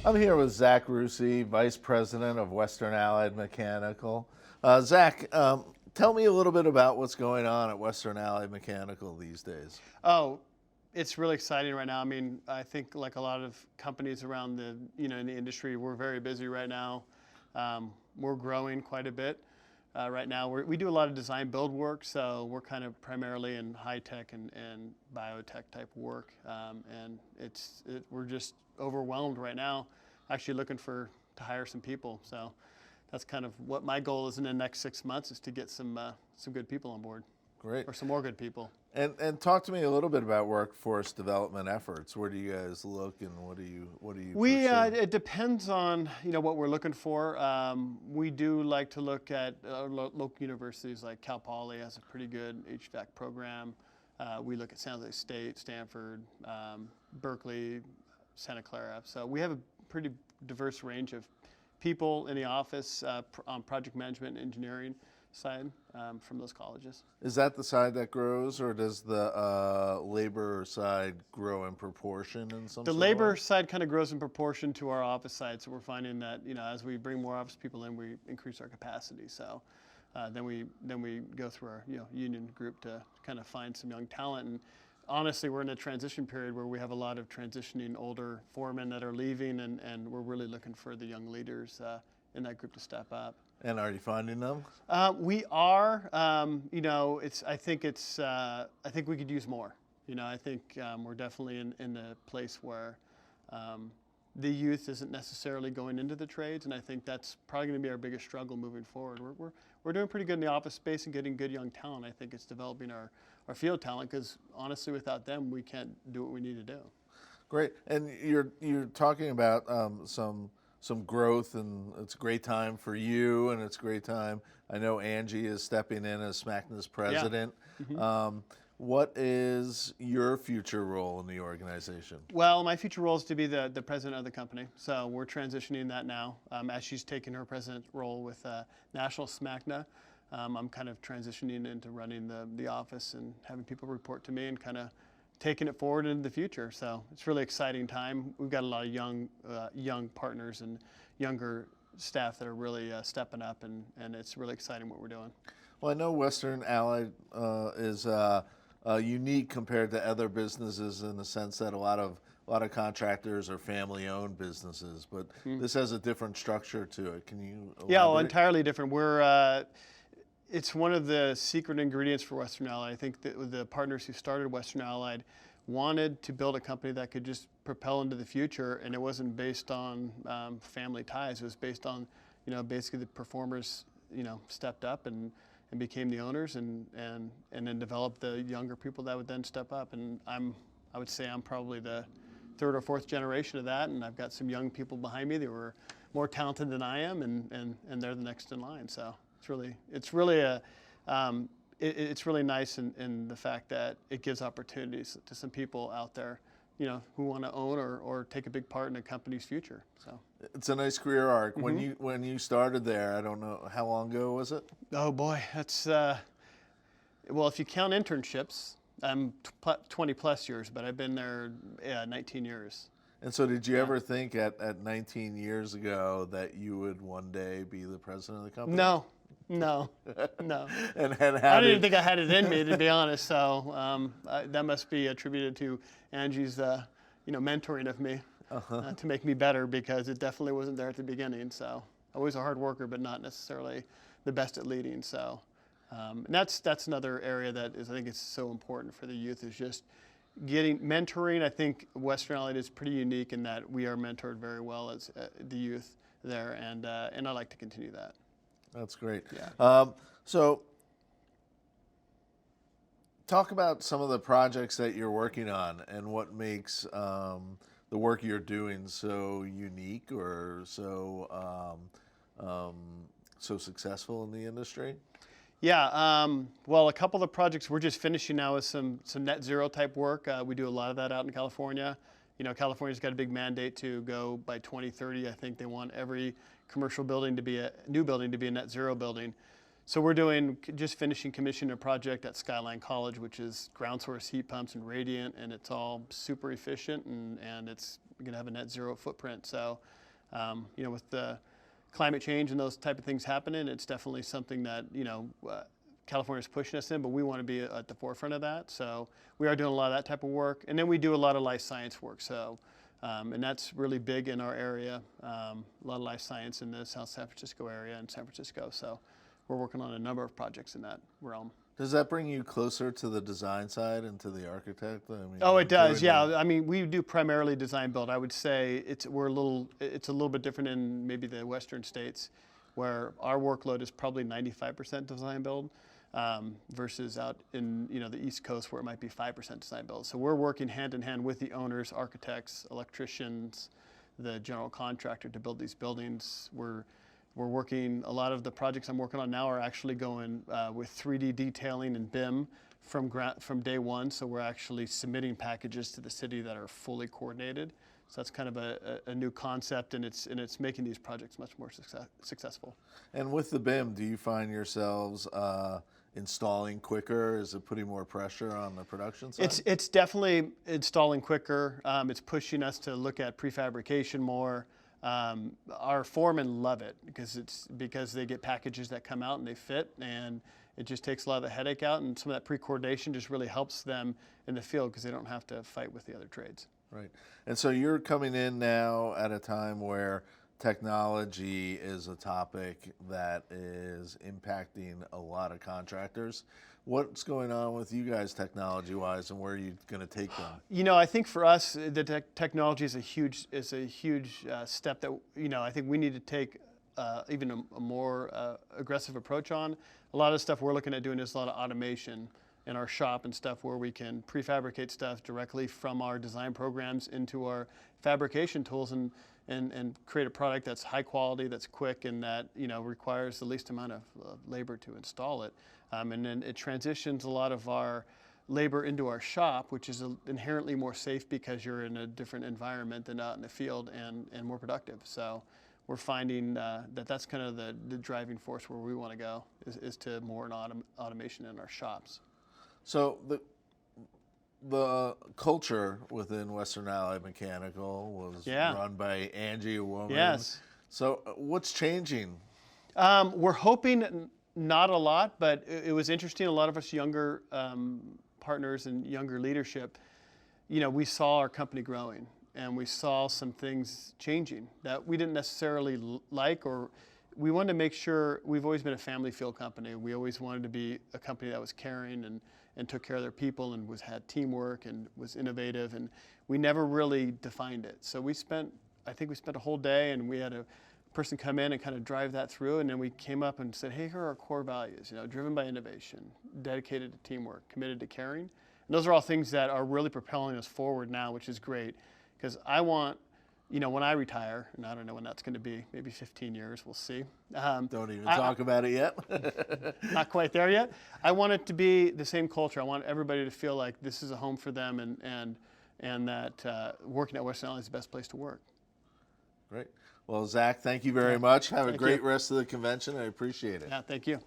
I'm here with Zach Russi, Vice President of Western Allied Mechanical. Zach, tell me a little bit about what's going on at Western Allied Mechanical these days. Oh, it's really exciting right now. I mean, I think like a lot of companies around the, in the industry, we're very busy right now. We're growing quite a bit. Right now, we do a lot of design build work, so we're kind of primarily in high tech and biotech type work, and we're just overwhelmed right now, actually looking to hire some people. So that's kind of what my goal is in the next 6 months, is to get some good people on board. Great. Or some more good people. And talk to me a little bit about workforce development efforts. Where do you guys look, and what do you pursue? It depends on what we're looking for. We do like to look at local universities like Cal Poly has a pretty good HVAC program. We look at San Jose State, Stanford, Berkeley, Santa Clara. So we have a pretty diverse range of people in the office on project management and engineering side from those colleges. Is that the side that grows, or does the labor side grow in proportion in some The sort of labor way? side kind of grows in proportion to our office side, so we're finding that as we bring more office people in, we increase our capacity. So then we go through our union group to kind of find some young talent. And honestly, we're in a transition period where we have a lot of transitioning older foremen that are leaving, and we're really looking for the young leaders in that group to step up. And are you finding them? We are. I think we could use more. I think we're definitely in a place where the youth isn't necessarily going into the trades, and I think that's probably going to be our biggest struggle moving forward. We're doing pretty good in the office space and getting good young talent. I think it's developing our field talent, because honestly, without them, we can't do what we need to do. Great. And you're talking about some growth, and it's a great time for you, and it's a great time. I know Angie is stepping in as SMACNA's president. Yeah. Mm-hmm. What is your future role in the organization? Well, my future role is to be the president of the company. So we're transitioning that now. As she's taking her president role with National SMACNA, I'm kind of transitioning into running the office and having people report to me and kind of taking it forward into the future. So it's a really exciting time. We've got a lot of young partners and younger staff that are really stepping up, and it's really exciting what we're doing. Well, I know Western Allied is unique compared to other businesses in the sense that a lot of contractors are family-owned businesses, but this has a different structure to it. Can you elaborate? Yeah, well, entirely different. It's one of the secret ingredients for Western Allied. I think that the partners who started Western Allied wanted to build a company that could just propel into the future, and it wasn't based on family ties. It was based on, basically the performers, stepped up and became the owners, and then developed the younger people that would then step up. And I would say I'm probably the third or fourth generation of that, and I've got some young people behind me that were more talented than I am, and they're the next in line. So it's really nice in the fact that it gives opportunities to some people out there, who want to own or take a big part in a company's future. So it's a nice career arc. Mm-hmm. When you started there, I don't know, how long ago was it? Oh boy, that's well, if you count internships, I'm 20 plus years, but I've been there 19 years. And so did you ever think at 19 years ago that you would one day be the president of the company? No. And I didn't even think I had it in me, to be honest. So that must be attributed to Angie's, mentoring of me to make me better, because it definitely wasn't there at the beginning. So always a hard worker, but not necessarily the best at leading. So and that's another area that I think it's so important for the youth, is just getting mentoring. I think Western Allied is pretty unique in that we are mentored very well as the youth there, and I like to continue that. That's great. Yeah. So talk about some of the projects that you're working on and what makes the work you're doing so unique or so successful in the industry. Yeah, well, a couple of the projects we're just finishing now is some net zero type work. We do a lot of that out in California. California's got a big mandate to go by 2030. I think they want every commercial building to be a new building to be a net zero building. So we're just finishing commissioning a project at Skyline College, which is ground source heat pumps and radiant, and it's all super efficient, and it's going to have a net zero footprint. So, with the climate change and those type of things happening, it's definitely something that, California's pushing us in, but we want to be at the forefront of that. So we are doing a lot of that type of work. And then we do a lot of life science work. So, and that's really big in our area. A lot of life science in the South San Francisco area and San Francisco. So we're working on a number of projects in that realm. Does that bring you closer to the design side and to the architect? I mean, Oh, it does. Yeah. I mean, we do primarily design build. I would say it's a little bit different in maybe the Western states, where our workload is probably 95% design build, versus out in the East Coast where it might be 5% design build. So we're working hand in hand with the owners, architects, electricians, the general contractor to build these buildings. We're working, a lot of the projects I'm working on now are actually going with 3D detailing and BIM from day one. So we're actually submitting packages to the city that are fully coordinated. So that's kind of a new concept, and it's making these projects much more successful. And with the BIM, do you find yourselves installing quicker? Is it putting more pressure on the production side? It's definitely installing quicker. It's pushing us to look at prefabrication more. Our foremen love it because they get packages that come out and they fit, and it just takes a lot of the headache out, and some of that pre-coordination just really helps them in the field because they don't have to fight with the other trades. Right. And so you're coming in now at a time where technology is a topic that is impacting a lot of contractors. What's going on with you guys technology-wise, and where are you going to take them? I think for us, the technology is a huge step that I think we need to take even a more aggressive approach on. A lot of stuff we're looking at doing is a lot of automation in our shop and stuff where we can prefabricate stuff directly from our design programs into our fabrication tools and create a product that's high quality, that's quick, and that requires the least amount of labor to install it. And then it transitions a lot of our labor into our shop, which is inherently more safe because you're in a different environment than out in the field, and more productive. So we're finding that's kind of the driving force where we want to go is to more automation in our shops. So the culture within Western Allied Mechanical was run by Angie, a woman. Yes. So what's changing? We're hoping not a lot, but it was interesting. A lot of us younger partners and younger leadership, we saw our company growing, and we saw some things changing that we didn't necessarily like, or we wanted to make sure. We've always been a family feel company. We always wanted to be a company that was caring and took care of their people and had teamwork and was innovative, and we never really defined it. So I think we spent a whole day, and we had a person come in and kind of drive that through, and then we came up and said, hey, here are our core values, driven by innovation, dedicated to teamwork, committed to caring. And those are all things that are really propelling us forward now, which is great, because I want, when I retire, and I don't know when that's going to be, maybe 15 years, we'll see. Don't even talk about it yet. Not quite there yet. I want it to be the same culture. I want everybody to feel like this is a home for them, and that working at Western Allied is the best place to work. Great. Well, Zach, thank you very much. Have a great rest of the convention. I appreciate it. Yeah, thank you.